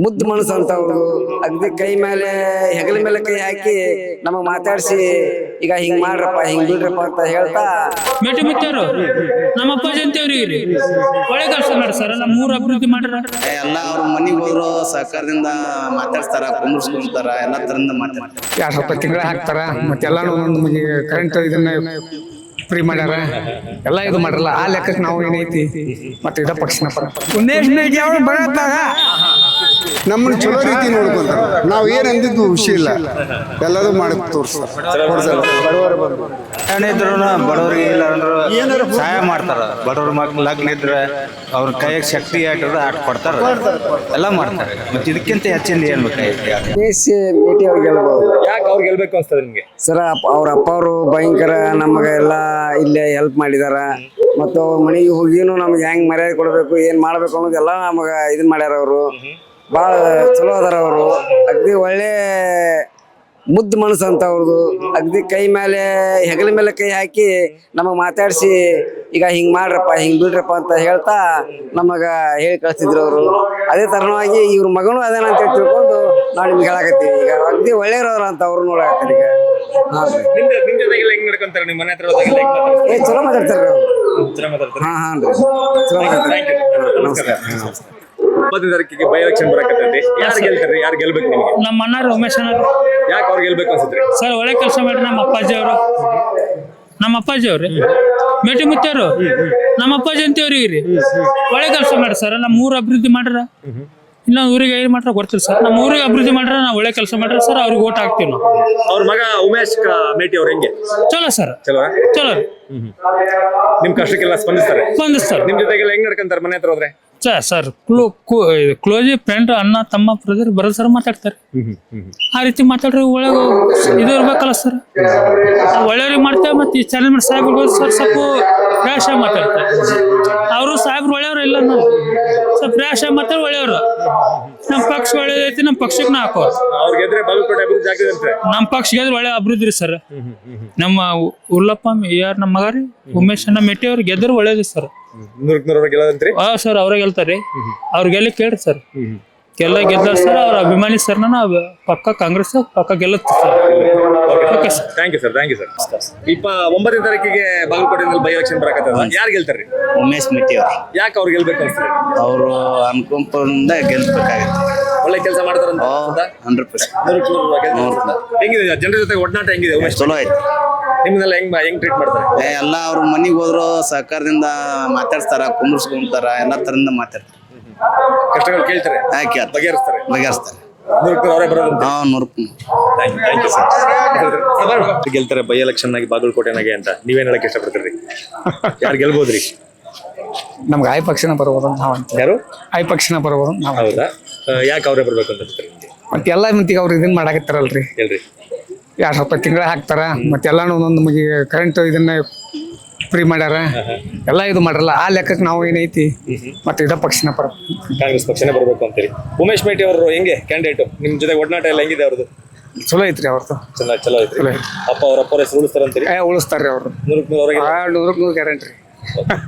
ಮುದ್ದು ಮನಸ್ಸು ಅಂತ ಅವ್ರದು. ಅಗ್ದಿ ಕೈ ಮೇಲೆ ಹೆಗಲ ಮೇಲೆ ಕೈ ಹಾಕಿ ನಮಗ್ ಮಾತಾಡ್ಸಿ ಈಗ ಹಿಂಗ್ ಮಾಡ್ರಪ್ಪ ಹಿಂಗ್ ಬಿಡ್ರಪ್ಪ ಅಂತ ಹೇಳ್ತಾ ಮೇಟಿ ಮುತ್ತೇವ್ರು ನಮ್ಮ ಅಪ್ಪಾಜಿ ಅಂತೇವ್ರಿ ಒಳ್ಳೆ ಕೆಲಸ ಮಾಡ್ಸಾರ ನಮ್ಮ ಊರು ಅಭಿವೃದ್ಧಿ ಮಾಡ್ಯಾರ. ಎಲ್ಲ ಅವ್ರ ಮನಿಗೆ ಹೋದ್ರು ಸರ್ಕಾರದಿಂದ ಮಾತಾಡ್ತಾರ, ಕುಂದ್ರಸ್ಕೊಂತಾರ, ಎಲ್ಲ ತರಿಂದ ಮಾತಾಡ್ತಾರ. 2000 ತಿಂಗಳ ಹಾಕ್ತಾರ. ಮತ್ತೆಲ್ಲಾನು ನಮಗೆ ಕರೆಂಟ್ ಇದನ್ನ ಫ್ರೀ ಮಾಡ್ಯಾರ, ಎಲ್ಲ ಇದು ಮಾಡ್ರಲ್ಲ. ಆ ಲೆಕ್ಕಕ್ಕೆ ನಾವು ಏನೈತಿ ಮತ್ತೆ ಇದ ಪಕ್ಷನ ಪರ ಉಮೇಶ್ ಮೇಟಿ ಅವ್ರು ಬರತ್ತಾಗ ನಮ್ಮನ್ನ ಚಲೋ ರೀತಿ ನೋಡ್ಕೊಂತಾರ. ನಾವ್ ಏನ್ ಅಂದಿದ್ದು ವಿಷಯ ಇಲ್ಲ, ಎಲ್ಲರೂ ಮಾಡಕ್ ತೋರಿಸ್ತಾರೆ. ಏನಿದ್ರು ಬಡವ್ರಿಗೆ ಇಲ್ಲ ಅಂದ್ರೆ ಸಹಾಯ ಮಾಡ್ತಾರ. ಬಡವ್ರ ಮಕ್ಳು ಲಗ್ನ ಇದ್ರೆ ಅವ್ರ ಕೈಯಾಗ ಶಕ್ತಿ ಆಟದ ಆಟ ಕೊಡ್ತಾರ, ಎಲ್ಲ ಮಾಡ್ತಾರೆ. ಮತ್ತೆ ಇದಕ್ಕಿಂತ ಹೆಚ್ಚಿಂದ ಏನ್ ಬೇಕಾಗಿತ್ತು? ಉಮೇಶ್ ಮೇಟಿ ಅವ್ರು ಗೆಲ್ಬಹುದು. ಯಾಕೆ ಅವ್ರು ಗೆಲ್ಬೇಕು ಅನ್ಸ್ತದೆ ನಿಮ್ಗೆ? ಸರ ಅವ್ರ ಅಪ್ಪ ಅವರು ಭಯಂಕರ ನಮಗ ಎಲ್ಲ ಇಲ್ಲೇ ಹೆಲ್ಪ್ ಮಾಡಿದಾರ. ಮತ್ತು ಅವ್ರ ಮನೆಗೆ ಹೋಗಿನೂ ನಮ್ಗೆ ಹೆಂಗ್ ಮರ್ಯಾದೆ ಕೊಡ್ಬೇಕು ಏನ್ ಮಾಡ್ಬೇಕು ಅನ್ನೋದೆಲ್ಲ ನಮಗ ಇದನ್ ಮಾಡ್ಯಾರ. ಅವರು ಭಾಳ ಚಲೋ ಅದಾರ. ಅವರು ಅಗ್ದಿ ಒಳ್ಳೆ ಮುದ್ದು ಮನಸ್ಸು ಅಂತ ಅವ್ರದು. ಅಗ್ದಿ ಕೈ ಮೇಲೆ ಹೆಗಲ ಮೇಲೆ ಕೈ ಹಾಕಿ ನಮಗ್ ಮಾತಾಡ್ಸಿ ಈಗ ಹಿಂಗ್ ಮಾಡ್ರಪ್ಪ ಹಿಂಗ್ ಬಿಡ್ರಪ್ಪ ಅಂತ ಹೇಳ್ತಾ ನಮಗ ಹೇಳಿ ಕಳಿಸ್ತಿದ್ರು ಅವರು. ಅದೇ ತರವಾಗಿ ಇವ್ರ ಮಗನು ಅದೇನಂತ ತಿಳ್ಕೊಂಡು ನಾವು ನಿಮ್ಗೆ ಹೇಳಕತ್ತೀವಿ. ಈಗ ಅಗ್ದಿ ಒಳ್ಳೆಯವ್ರವ್ರ ಅಂತ ಅವ್ರು ನೋಡಕತ್ತಾರೆ ಈಗ. ನಿಮ್ ಜೊತೆಗೆಲ್ಲ ಹೆಂಗ್ ನಡ್ಕೊಂತಾರೆ? ನಿಮ್ಮ ಮನೆ ಹತ್ರ ಹೋದಾಗೆಲ್ಲ ಹೆಂಗ್ ಮಾತಾಡ್ತಾರೆ? ಚಲೋ ಮಾತಾಡ್ತಾರ ಅವ್ರು. ಚೆನ್ನಾಗ್ ಮಾತಾಡ್ತಾರೆ. ಹಾನ್ರಿ ಚಲೋ ಮಾತಾಡ್ತಾರೆ. ನಮಸ್ಕಾರ. 9ನೇ ತಾರೀಕಿಗೆ ಬೈ ಎಲೆಕ್ಷನ್ ಬರಕತ್ತೈತಿ. ಯಾರು ಗೆಲ್ತಾರೆ? ಯಾರು ಗೆಲ್ಬೇಕು ನಿಮ್ಗೆ? ನಮ್ಮ ಅಣ್ಣಾರು ಉಮೇಶ್ ಅಣ್ಣಾರು ಯಾಕೆ ಅವ್ರು ಗೆಲ್ಬೇಕು ಅನ್ಸುತ್ತೆ? ಸರ್ ಒಳ್ಳೆ ಕೆಲಸ ಮಾಡ್ರಿ. ನಮ್ಮ ಅಪ್ಪಾಜಿ ಅವರು ಮೇಟಿ ಮುತ್ತೇವ್ರು ನಮ್ಮ ಅಪ್ಪಾಜಿ ಅಂತೇವ್ರಿ ಒಳ್ಳೆ ಕೆಲಸ ಮಾಡ್ರಿ ಸರ್. ನಮ್ಮ ಊರು ಅಭಿವೃದ್ಧಿ ಮಾಡ್ರ. ಇಲ್ಲ ಊರಿಗೆ ಏನ್ ಮಾಡ್ರ ಗೊತ್ತಿಲ್ಲ ಸರ್. ನಮ್ಮ ಊರಿಗೆ ಅಭಿವೃದ್ಧಿ ಮಾಡ್ರ, ನಾವು ಒಳ್ಳೆ ಕೆಲಸ ಮಾಡ್ರಿ ಸರ್. ಅವ್ರಿಗೆ ಓಟ್ ಹಾಕ್ತೀವಿ ನಾವು. ಅವ್ರ ಮಗ ಉಮೇಶ್ ಮೇಟಿ ಅವ್ರು ಹೆಂಗೆ? ಚಲೋ ಸರ್, ಚಲೋ ಚಲೋ ನಿಮ್ ಕಷ್ಟಕ್ಕೆಲ್ಲ ಸ್ಪಂದಿಸ್ತಾರೆ. ನಿಮ್ ಜೊತೆಗೆಲ್ಲ ಹೆಂಗ್ ನಡ್ಕೊಂತಾರೆ ಮನೆ ಹತ್ರ ಹೋದ್ರೆ? ಸರ್ ಕ್ಲೋಜಿ ಫ್ರೆಂಡ್ ಅಣ್ಣ ತಮ್ಮ ಬ್ರದರ್ ಬರೋ ಸರ್ ಮಾತಾಡ್ತಾರೆ. ಆ ರೀತಿ ಮಾತಾಡ್ರಿ ಒಳಗೆ ಇದು ಇರ್ಬೇಕಲ್ಲ ಸರ್. ಒಳ್ಳೆಯವ್ರಿಗೆ ಮಾಡ್ತೇವೆ. ಮತ್ತೆ ಈ ಚಾನಲ್ ಮಾಡಿ ಸಾಹೇಬ್ರಿಗೆ ಸರ್ ಸ್ವಲ್ಪ ರ್ಯಾಶ್ ಆಗಿ ಮಾತಾಡ್ತಾರೆ. ಅವರು ಸಾಹೇಬ್ರು ಒಳ್ಳೆಯವ್ರು ಇಲ್ಲ, ನಾವು ಸ್ವಲ್ಪ ರ್ಯಾಶ್ ಆಗಿ ಮಾತಾಡಿ ಒಳ್ಳೆಯವರು. ನಮ್ಮ ಪಕ್ಷ ಒಳ್ಳೇದೈತಿ, ನಮ್ಮ ಪಕ್ಷಕ್ಕೆ ನಾ ಹಾಕೋ. ಅವ್ರಿಗೆ ಗೆದ್ರೆ ಬಾಗಲಕೋಟೆ ಅಭಿವೃದ್ಧಿ ಆಗ್ತದೆ ಅಂತ. ನಮ್ಮ ಪಕ್ಷ ಗೆದ್ರೆ ಒಳ್ಳೆ ಅಭಿವೃದ್ಧಿ ರೀ ಸರ್. ನಮ್ಮ ಉಲ್ಲಪ್ಪ ಯಾರು ನಮ್ಮ ಮಗ ರೀ ಉಮೇಶ್ ಅಣ್ಣ ಮೇಟಿ ಅವ್ರು ಗೆದ್ರೆ ಒಳ್ಳೇದು ಸರ್. 100 ಗೆಲ್ಲದಂತ್ರಿ? ಸರ್ ಅವ್ರೇ ಗೆಲ್ತಾರೆ. ಅವ್ರು ಗೆಲ್ಲಿ ಕೇಳ್ರಿ ಸರ್. ಎಲ್ಲ ಗೆದ್ದಾರ ಸರ್. ಅವ್ರ ಅಭಿಮಾನಿ ಸರ್. ನಾನು ಪಕ್ಕ ಕಾಂಗ್ರೆಸ್ ಪಕ್ಕ ಗೆಲ್ಲುತ್ತೆ sir. Okay sir, thank you sir. 9ನೇ ತಾರೀಕಿಗೆ ಬಾಗಲಕೋಟೆನಲ್ಲಿ ಬೈ ಎಲೆಕ್ಷನ್ ಬರಕತ್ತದ. ಯಾರು ಗೆಲ್ತಾರ್ರಿ? ಉಮೇಶ್ ಮೇಟಿ ಅವ್ರು. ಯಾಕೆ ಅವ್ರು ಗೆಲ್ಬೇಕು ಅನ್ಸ್ತದೆ? ಅವರು ಅನುಕಂಪದಿಂದ ಗೆಲ್ಬೇಕಾಗತ್ತೆ. ಒಳ್ಳೆ ಕೆಲಸ ಮಾಡ್ತಾರ 100%. ಹೆಂಗಿದೆ ಜನರ ಜೊತೆ ಒಡನಾಟ? ಹೆಂಗಿದೆ ಉಮೇಶ್? ಚಲೋ ಐತಿ. ನಿಮ್ನೆಲ್ಲ ಹೆಂಗ್ ಟ್ರೀಟ್ ಮಾಡ್ತಾರೆ? ಎಲ್ಲ ಅವ್ರ ಮನಿಗೆ ಹೋದ್ರು ಸರ್ಕಾರದಿಂದ ಮಾತಾಡ್ತಾರ, ಕುಂದ್ರಸ್ಕೊಂತಾರ, ಎಲ್ಲ ತರಿಂದ ಮಾತಾಡ್ತಾರ. ಕಷ್ಟಗಳು ಕೇಳ್ತಾರೆ, ಬಗೆಹರಿಸ್ತಾರೆ. 100 ಅವರೇ ಬರೋದು. 100%. ಗೆಲ್ತಾರೆ ಬೈ ಎಲೆಕ್ಷನ್ ಆಗಿ ಬಾಗಲಕೋಟೆನಾಗೆ ಅಂತ ನೀವೇನ್ ಹೇಳಕ್ ಇಷ್ಟಪಡ್ತೀರಿ? ಯಾರು ಗೆಲ್ಬೋದ್ರಿ? ನಮ್ಗೆ ಆಯ್ ಪಕ್ಷನ ಬರ್ಬೋದು ನಾವು ಅಂತ. ಯಾರು ಆಯ್ ಪಕ್ಷನ ಬರ್ಬೋದು ನಾವು. ಹೌದಾ? ಯಾಕೆ ಅವರೇ ಬರ್ಬೇಕು ಅಂತ ಅನ್ಸುತ್ತೆ ನಿಮ್ಗೆ? ಮತ್ತೆ ಎಲ್ಲ ಮಂತಿಗೆ ಅವ್ರು ಇದನ್ನ ಮಾಡಾಕತ್ತಾರಲ್ರಿ. ಹೇಳ್ರಿ. 2000 ತಿಂಗಳ ಹಾಕ್ತಾರ. ಮತ್ತೆಲ್ಲಾನು ನಮಗೆ ಕರೆಂಟ್ ಇದನ್ನ ಫ್ರೀ ಮಾಡ್ಯಾರ, ಎಲ್ಲ ಇದು ಮಾಡ್ರಲ್ಲ. ಆ ಲೆಕ್ಕಕ್ಕೆ ನಾವು ಏನೈತಿ ಮತ್ತೆ ಇದ ಪಕ್ಷನ ಪರ ಕಾಂಗ್ರೆಸ್ ಪಕ್ಷನೇ ಬರ್ಬೇಕು ಅಂತೀರಿ. ಉಮೇಶ್ ಮೇಟಿ ಅವರು ಹೆಂಗೆ ಕ್ಯಾಂಡಿಡೇಟ್? ನಿಮ್ ಜೊತೆ ಒಡನಾಟ ಎಲ್ಲ ಹೆಂಗಿದೆ ಅವ್ರದ್ದು? ಚಲೋ ಐತ್ರಿ ಅವ್ರದ್ದು. ಚಲೋ ಐತ್ರಿ. ಅಪ್ಪ ಅವ್ರ ಹೆಸರು ಉಳಿಸ್ತಾರಂತೀರಿ? ಉಳಿಸ್ತಾರ್ರಿ ಅವ್ರು. 100% ಗ್ಯಾರಂಟಿ.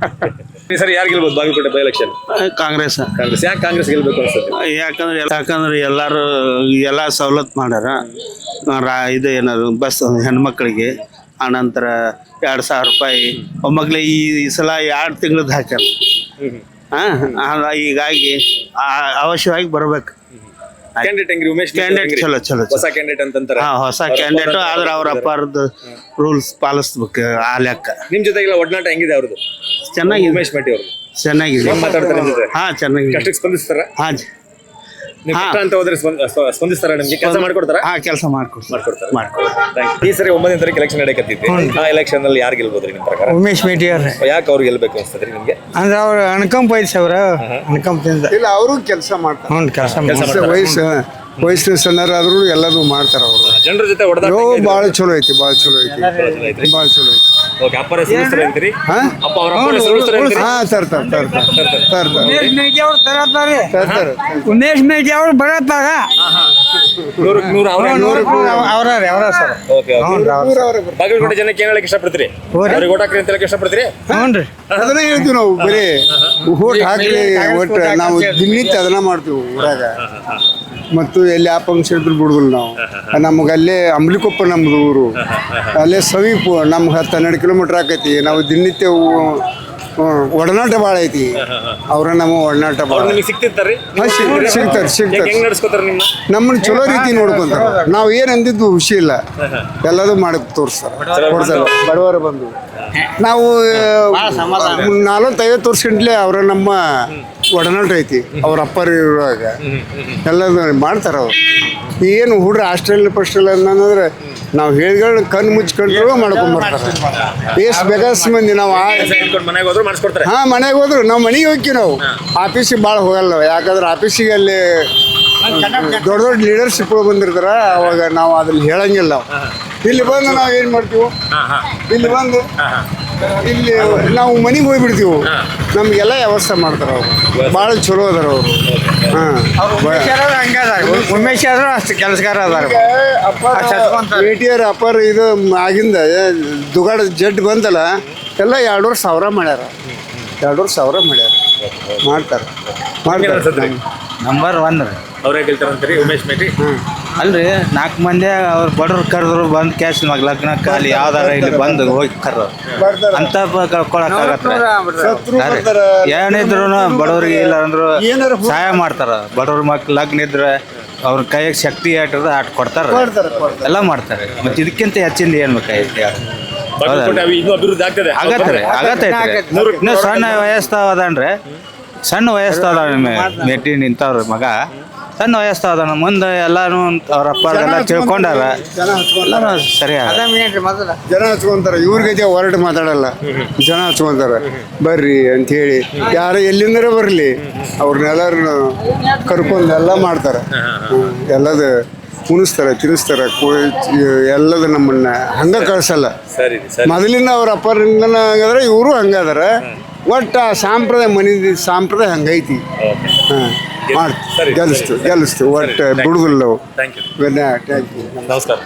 ಸರ್ ಯಾರು ಗೆಲ್ಬೋದು ಬಾಗಲಕೋಟೆ ಬೈ ಎಲೆಕ್ಷನ್? ಕಾಂಗ್ರೆಸ್. ಯಾಕೆ ಕಾಂಗ್ರೆಸ್ ಗೆಲ್ಬೇಕು ಅನ್ಸುತ್ತೆ? ಯಾಕಂದ್ರೆ ಎಲ್ಲಾರು ಎಲ್ಲ ಸವಲತ್ತು ಮಾಡ್ಯಾರ. ಇದು ಏನಾದ್ರು ಬಸ್ ಹೆಣ್ಮಕ್ಳಿಗೆ, ಆನಂತರ 2000 ರೂಪಾಯಿ ಒಮ್ಮಕ್ಳೆ ಈ ಸಲ 2 ತಿಂಗಳದ್ದು ಹಾಕ್ಯಾರ. ಹೀಗಾಗಿ ಅವಶ್ಯವಾಗಿ ಬರ್ಬೇಕು. ಕ್ಯಾಂಡಿಡೇಟ್ ಹೆಂಗ್ರಿ ಉಮೇಶ್? ಕ್ಯಾಂಡಿಡೇಟ್ ಚಲೋ ಹೊಸ ಕ್ಯಾಂಡಿಡೇಟ್ ಅಂತಂತಾರೆ. ಹೊಸ ಕ್ಯಾಂಡಿಡೇಟ್ ಆದ್ರೆ ಅವ್ರ ಅಪ್ಪಾರದ್ದು ರೂಲ್ಸ್ ಪಾಲಿಸ್ಬೇಕು. ಆ ಲೆಕ್ಕ. ನಿಮ್ ಜೊತೆಗೆಲ್ಲ ಒಡನಾಟ ಹೆಂಗಿದೆ ಅವ್ರದ್ದು? ಚೆನ್ನಾಗಿದೆ. ಉಮೇಶ್ ಮೇಟಿ ಅವರು ಚೆನ್ನಾಗಿದೆ. ಮಾತಾಡ್ತಾರೆ ನಿಮ್ ಜೊತೆ? ಚೆನ್ನಾಗಿದೆ. ಕಷ್ಟಕ್ಕೆ ಸ್ಪಂದಿಸ್ತಾರ? ನೀವು ಕಷ್ಟ ಅಂತ ಹೋದ್ರೆ ಸ್ಪಂದಿಸ್ತಾರ? ನಿಮ್ಗೆ ಕೆಲಸ ಮಾಡ್ಕೊಡ್ತಾರ? ಕೆಲಸ ಮಾಡ್ಕೊಡ್ತಾರೆ. ಈ ಸರಿ 9ನೇ ತಾರೀಕು ಎಲೆಕ್ಷನ್ ನಡೆಯಕತ್ತಿದ್ದೆ. ಆ ಎಲೆಕ್ಷನ್ ಅಲ್ಲಿ ಯಾರು ಗೆಲ್ಬೋದ್ರಿ ನಿಮ್ ಪ್ರಕಾರ? ಉಮೇಶ್ ಮೇಟಿ ಅವ್ರೆ. ಯಾಕೆ ಅವ್ರು ಗೆಲ್ಬೇಕು ಅನ್ಸ್ತದ್ರಿ ನಿಮ್ಗೆ? ಅಂದ್ರೆ ಅವ್ರ ಅನುಕಂಪ ಐತಿ ಅವ್ರ ಅನುಕಂಪದಿಂದ. ಇಲ್ಲ, ಅವರು ಕೆಲಸ ಮಾಡ್ತಾರೆ. ಕೆಲಸ ವಯಸ್ಸಿನ ಸಣ್ಣರಾದ್ರೂ ಎಲ್ಲದೂ ಮಾಡ್ತಾರ ಅವರು. ಜನರ ಜೊತೆ ಹೊಡೆದ ಭಾಳ ಚಲೋ ಐತಿ. ಭಾಳ ಚಲೋ ಐತಿ. ಓಕೆ. ಅಪ್ಪರ ಹೆಸರು ಉಳಿಸ್ತಾರೆ ಅಂತೀರಿ? ಅಪ್ಪ ಅವ್ರ ಅಪ್ಪರ ಹೆಸರು ಉಳಿಸ್ತಾರೆ ಅಂತೀರಿ? ಉಮೇಶ್ ಮೇಟಿ ಅವ್ರು ಬರತ್ತಾಗ ನೂರಕ್ಕೆ ನೂರು ಅವರೇ ಅವರ ಸರ್ ಓಕೆ ಬಾಗಲಕೋಟೆ ಜನಕ್ಕೆ ಏನ್ ಹೇಳಕ್ ಇಷ್ಟಪಡ್ತೀರಿ ಅವ್ರಿಗೆ ಓಟ್ ಹಾಕ್ರಿ ಅಂತ ಹೇಳಕ್ ಇಷ್ಟಪಡ್ತೀರಿ ಹ್ಞೂ ಅದನ್ನ ಹೇಳ್ತೀವಿ ನಾವು ಬರೀ ಓಟ್ ಹಾಕ್ಲಿ ಒಟ್ಟು ನಾವು ದಿನನಿತ್ಯ ಅದನ್ನ ಮಾಡ್ತೀವಿ ಊರಾಗ ಮತ್ತು ಎಲ್ಲಿ ಆ ಫಂಕ್ಷನ್ ಇದ್ರು ಬಿಡುದಿಲ್ಲ ನಾವು ನಮಗೆ ಅಲ್ಲೇ ಅಂಬ್ಲಿಕೊಪ್ಪ ನಮ್ದು ಊರು ಅಲ್ಲೇ ಸಮೀಪ ನಮ್ಗೆ 10-12 ಕಿಲೋಮೀಟ್ರ್ ಆಕೈತಿ ನಾವು ದಿನನಿತ್ಯ ಒಡನಾಟ ಭಾಳ ಐತಿ ಅವ್ರ ನಮ್ಮ ಒಡನಾಟ ಭಾಳ ನಿಮಗೆ ಸಿಗ್ತಿರ್ತಾರ್ರಿ ಸಿಗ್ತಾರೆ ಹೆಂಗ್ ನಡ್ಸ್ಕೊತಾರ ನಿಮ್ಮ ನಮ್ಮನ್ನ ಚಲೋ ರೀತಿ ನೋಡ್ಕೊಂತಾರೆ ನಾವು ಏನು ಅಂದಿದ್ದು ವಿಷಯ ಇಲ್ಲ ಎಲ್ಲದೂ ಮಾಡಕ್ ತೋರಿಸ್ತಾರೆ ಕೊಡ್ತಾರೆ ಬಡವರು ಬಂದು ನಾವು 40-50 ವರ್ಷ ಗಂಟ್ಲೆ ಅವರ ನಮ್ಮ ಒಡನಾಟ ಐತಿ ಅವ್ರ ಅಪ್ಪರ ಇರುವಾಗ ಎಲ್ಲದೂ ಮಾಡ್ತಾರೆ ಅವ್ರು ಏನು ಹುಡ್ರ ಹಾಸ್ಟೆಲ್ ಅನ್ನೋದ್ರೆ ನಾವು ಹೇಳಿಗಳು ಕಣ್ಣು ಮುಚ್ಕೊಂಡ್ರು ಮಾಡ್ಕೊಂಡ್ಬರ್ತಾರೆ ಎಷ್ಟು ಬೇಕಾಸ್ ಮಂದಿ ನಾವು ಮನೆಗೆ ಹೋದ್ರು ಮಾಡಿಸ್ಕೊಡ್ತಾರೆ ಹಾಂ ಮನೆಗೆ ಹೋದ್ರು ನಾವು ಮನೆಗೆ ಹೋಗ್ತೀವಿ ನಾವು ಆಫೀಸಿಗೆ ಭಾಳ ಹೋಗಲ್ಲ ಯಾಕಂದ್ರೆ ಆಫೀಸಿಗೆ ಅಲ್ಲಿ ದೊಡ್ಡ ಲೀಡರ್ಶಿಪ್ಗಳು ಬಂದಿರ್ತಾರ ಅವಾಗ ನಾವು ಅದ್ರಲ್ಲಿ ಹೇಳಂಗಿಲ್ಲ ಇಲ್ಲಿ ಬಂದು ನಾವು ಏನು ಮಾಡ್ತೀವಿ ಇಲ್ಲಿ ಬಂದು ಇಲ್ಲಿ ನಾವು ಮನೆಗೆ ಹೋಗ್ಬಿಡ್ತೀವಿ ನಮಗೆಲ್ಲ ವ್ಯವಸ್ಥೆ ಮಾಡ್ತಾರೆ ಅವರು ಭಾಳ ಚಲೋ ಅದಾರ ಅವರು ಹಾಂ ಉಮೇಶ್ ಆದ್ರೂ ಅಷ್ಟು ಕೆಲಸಗಾರ ಅದಾರ ATR ಅಪ್ಪರ್ ಇದು ಆಗಿಂದ ದುಗಾಡ ಜಡ್ ಬಂದಲ್ಲ ಎಲ್ಲ 2,500 ಮಾಡ್ಯಾರ 2,500 ಮಾಡ್ಯಾರ ಮಾಡ್ತಾರೆ ನಂಬರ್ 1 ರೀ ಅವ್ರೇ ಗೆಲ್ತಾರಂತೀರಿ ಉಮೇಶ್ ಮೇಟಿ ಅಲ್ರಿ 4 ಮಂದಿ ಅವ್ರು ಬಡವ್ರು ಕರೆದ್ರು ಬಂದು ಕ್ಯಾಶ್ ಲಗ್ನ ಕಾಲಿ ಯಾವ್ದಾರ ಇಲ್ಲಿ ಬಂದು ಹೋಗಿ ಕರ್ರು ಅಂತ ಕಳ್ಕೊಳಕ್ಕಾಗತ್ತೆ ಏನಿದ್ರು ಬಡವ್ರಿಗೆ ಇಲ್ಲ ಅಂದ್ರು ಸಹಾಯ ಮಾಡ್ತಾರ ಬಡವ್ರ ಮಕ್ಳು ಲಗ್ನ ಇದ್ರೆ ಅವ್ರ ಕೈಯಾಗ ಶಕ್ತಿ ಆಟದ ಆಟ ಕೊಡ್ತಾರ ಎಲ್ಲ ಮಾಡ್ತಾರೆ ಮತ್ತೆ ಇದಕ್ಕಿಂತ ಹೆಚ್ಚಿಂದ ಏನ್ ಬೇಕಾಗೈತಿ ಇನ್ನೂ ಅಭಿವೃದ್ಧಿ ಆಗ್ತದೆ ಆಗತ್ತೈತ್ರಿ ಇನ್ನು ಸಣ್ಣ ವಯಸ್ಸು ಅದನ್ರಿ ಸಣ್ಣ ವಯಸ್ಸು ಅದ ಮೆಟ್ಟಿ ನಿಂತವ್ರ ಮಗ ಸಣ್ಣ ವಯಸ್ಸು ಅದನ್ನ ಮುಂದೆ ಎಲ್ಲಾನು ಅವ್ರ ಅಪ್ಪಾರೆಲ್ಲ ತಿಳ್ಕೊಂಡಾರ ಸರಿ ಜನ ಹಚ್ಕೊಂತಾರೆ ಇವ್ರಿಗೈತೆ ಹೊರಟು ಮಾತಾಡಲ್ಲ ಜನ ಹಚ್ಕೊಂತಾರೆ ಬರ್ರಿ ಅಂಥೇಳಿ ಯಾರು ಎಲ್ಲಿಂದರ ಬರಲಿ ಅವ್ರನ್ನೆಲ್ಲರನ್ನು ಕರ್ಕೊಂಡು ಎಲ್ಲ ಮಾಡ್ತಾರೆ ಎಲ್ಲದು ಕುಣಿಸ್ತಾರೆ ತಿನ್ನಿಸ್ತಾರೆ ಎಲ್ಲದು ನಮ್ಮನ್ನ ಹಂಗ ಕಳ್ಸಲ್ಲ ಮೊದಲಿನ ಅವ್ರ ಅಪ್ಪರಿಂದ ಹಂಗಾದ್ರೆ ಇವರು ಹಂಗದಾರ ಒಟ್ಟು ಆ ಸಾಂಪ್ರದಾಯ ಹಂಗೈತಿ ಹಾಂ ಮಾಡ್ತೀವಿ ಗೆಲ್ಲಿಸ್ತು ಒಟ್ಟು ಬಿಡುದಿಲ್ಲ ನಾವು ಥ್ಯಾಂಕ್ ಯು ನಮಸ್ಕಾರ